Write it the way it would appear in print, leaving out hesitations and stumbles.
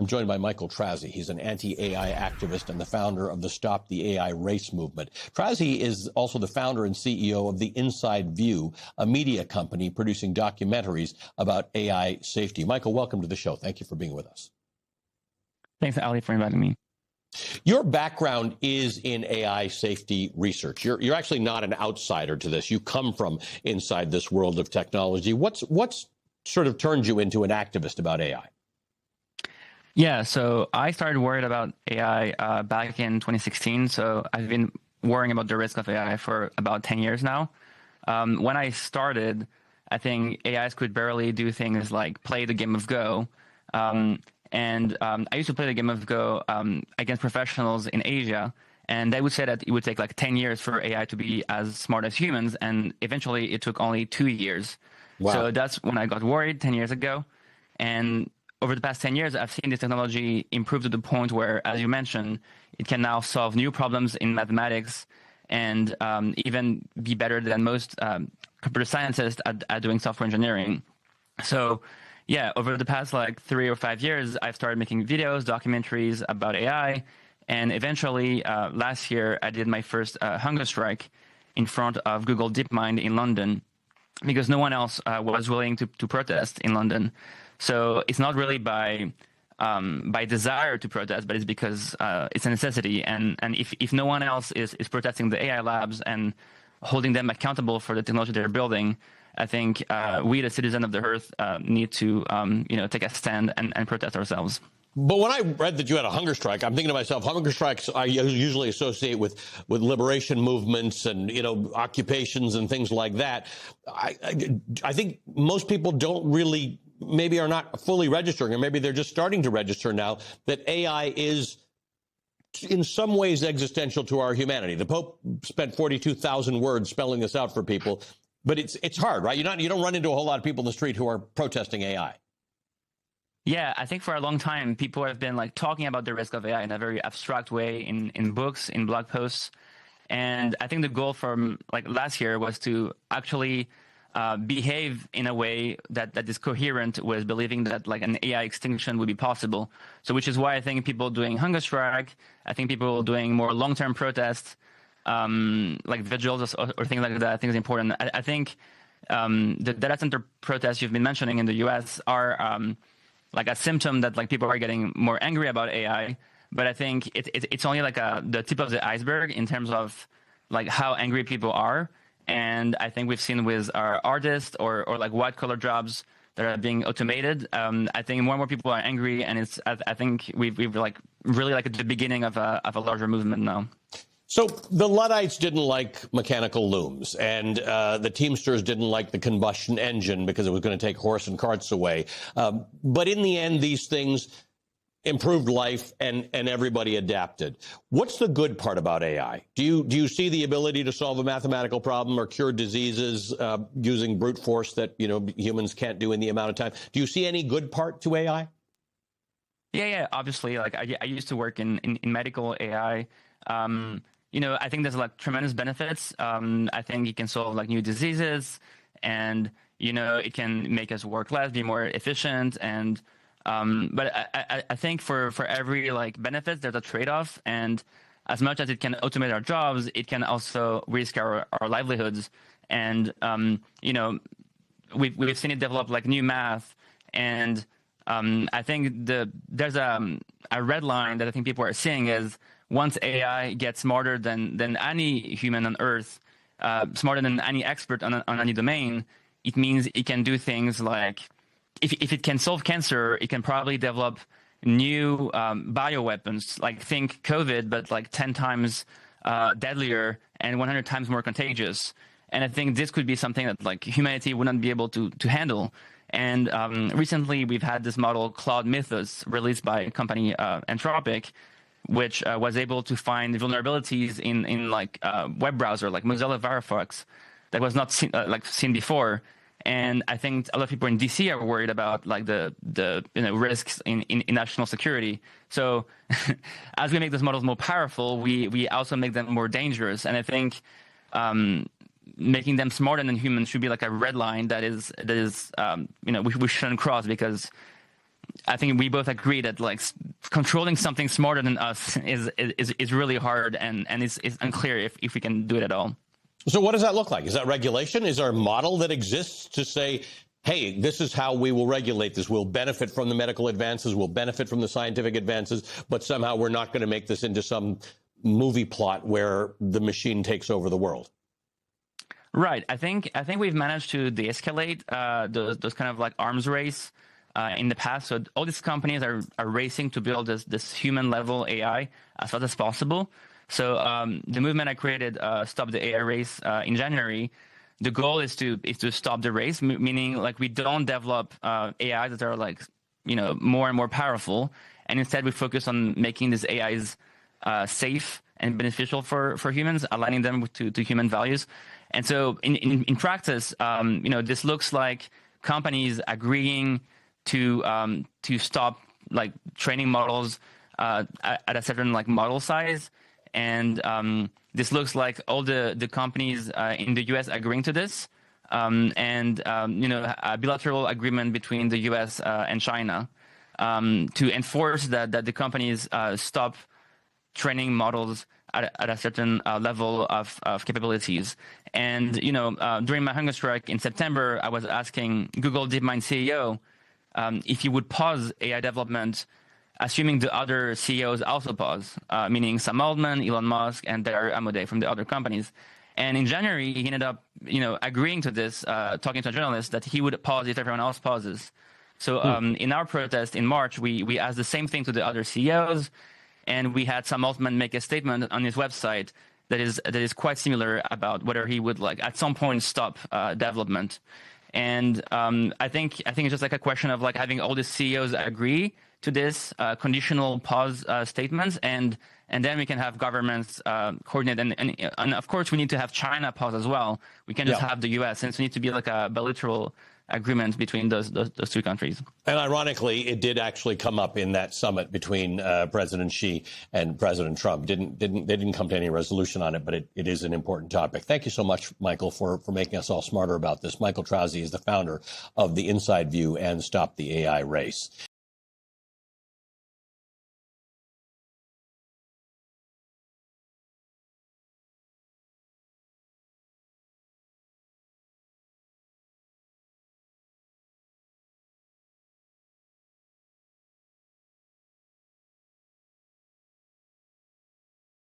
I'm joined by Michael Tracey. He's an anti-AI activist and the founder of the Stop the AI Race movement. Tracey is also the founder and CEO of the Inside View, a media company producing documentaries about AI safety. Michael, welcome to the show. Thank you for being with us. Thanks, Ali, for inviting me. Your background is in AI safety research. You're actually not an outsider to this. You come from inside this world of technology. What's sort of turned you into an activist about AI? Yeah, so I started worried about AI back in 2016. So I've been worrying about the risk of AI for about 10 years now. When I started, I think AIs could barely do things like play the game of Go. I used to play the game of Go against professionals in Asia, and they would say that it would take like 10 years for AI to be as smart as humans, and eventually it took only 2 years. Wow. So that's when I got worried 10 years ago. And over the past 10 years, I've seen this technology improve to the point where, as you mentioned, it can now solve new problems in mathematics and even be better than most computer scientists at doing software engineering. So yeah, over the past like 3 or 5 years, I've started making videos, documentaries about AI. And eventually, last year, I did my first hunger strike in front of Google DeepMind in London, because no one else was willing to protest in London. So it's not really by desire to protest, but it's because it's a necessity. And if no one else is protesting the AI labs and holding them accountable for the technology they're building, I think we, the citizens of the Earth, need to take a stand and protest ourselves. But when I read that you had a hunger strike, I'm thinking to myself, hunger strikes I usually associate with liberation movements and, occupations and things like that. I think most people don't really, maybe are not fully registering, or maybe they're just starting to register now, that AI is in some ways existential to our humanity. The Pope spent 42,000 words spelling this out for people, but it's hard, right? You don't run into a whole lot of people in the street who are protesting AI. Yeah, I think for a long time, people have been like talking about the risk of AI in a very abstract way in books, in blog posts. And I think the goal from like last year was to actually behave in a way that is coherent with believing that like an AI extinction would be possible. So which is why I think people doing hunger strike, I think people doing more long-term protests, like vigils or things like that, I think is important. I think the data center protests you've been mentioning in the US are like a symptom that like people are getting more angry about AI, but I think it's only like the tip of the iceberg in terms of like how angry people are. And I think we've seen with our artists or like white collar jobs that are being automated. I think more and more people are angry, and I think we've like really like at the beginning of a larger movement now. So the Luddites didn't like mechanical looms, and the Teamsters didn't like the combustion engine because it was going to take horse and carts away. But in the end, these things improved life, and everybody adapted. What's the good part about AI? Do you see the ability to solve a mathematical problem or cure diseases using brute force that humans can't do in the amount of time? Do you see any good part to AI? Yeah. Obviously, like I used to work in medical AI. I think there's like tremendous benefits. I think it can solve like new diseases, and it can make us work less, be more efficient, and but I think for every like benefit, there's a trade-off, and as much as it can automate our jobs, it can also risk our livelihoods. And we've seen it develop like new math, and I think there's a red line that I think people are seeing is, once AI gets smarter than any human on Earth, smarter than any expert on any domain, it means it can do things like, if it can solve cancer, it can probably develop new bioweapons, like think COVID, but like 10 times deadlier and 100 times more contagious. And I think this could be something that like humanity wouldn't be able to handle. And recently we've had this model, Claude Mythos, released by a company Anthropic, which was able to find vulnerabilities in like web browser, like Mozilla Firefox, that was not seen before. And I think a lot of people in DC are worried about like the risks in national security. So as we make those models more powerful, we also make them more dangerous. And I think making them smarter than humans should be like a red line that is we shouldn't cross, because I think we both agree that like controlling something smarter than us is really hard, and it's unclear if we can do it at all. So what does that look like? Is that regulation? Is there a model that exists to say, hey, this is how we will regulate this. We'll benefit from the medical advances. We'll benefit from the scientific advances, but somehow we're not going to make this into some movie plot where the machine takes over the world. Right. I think we've managed to de-escalate those kind of like arms race in the past. So all these companies are racing to build this human level AI as fast as possible. So the movement I created, Stop the AI Race, in January, the goal is to stop the race, meaning like we don't develop AIs that are like, more and more powerful, and instead we focus on making these AIs safe and beneficial for humans, aligning them to human values. And so in practice, this looks like companies agreeing to stop like training models at a certain like model size. And this looks like all the companies in the U.S. agreeing to this, and a bilateral agreement between the U.S. And China to enforce that the companies stop training models at a certain level of capabilities. And during my hunger strike in September, I was asking Google DeepMind CEO if he would pause AI development, assuming the other CEOs also pause, meaning Sam Altman, Elon Musk, and Dario Amodei from the other companies. And in January, he ended up, agreeing to this, talking to a journalist that he would pause if everyone else pauses. So in our protest in March, we asked the same thing to the other CEOs, and we had Sam Altman make a statement on his website that is quite similar about whether he would like at some point stop development. And I think it's just like a question of like having all the CEOs agree to this conditional pause statements, and then we can have governments coordinate, and of course we need to have China pause as well. We can't just have the U.S. since we need to be like a bilateral agreement between those two countries. And ironically, it did actually come up in that summit between President Xi and President Trump. They didn't come to any resolution on it, but it is an important topic. Thank you so much, Michael, for making us all smarter about this. Michael Trauze is the founder of the Inside View and Stop the AI Race.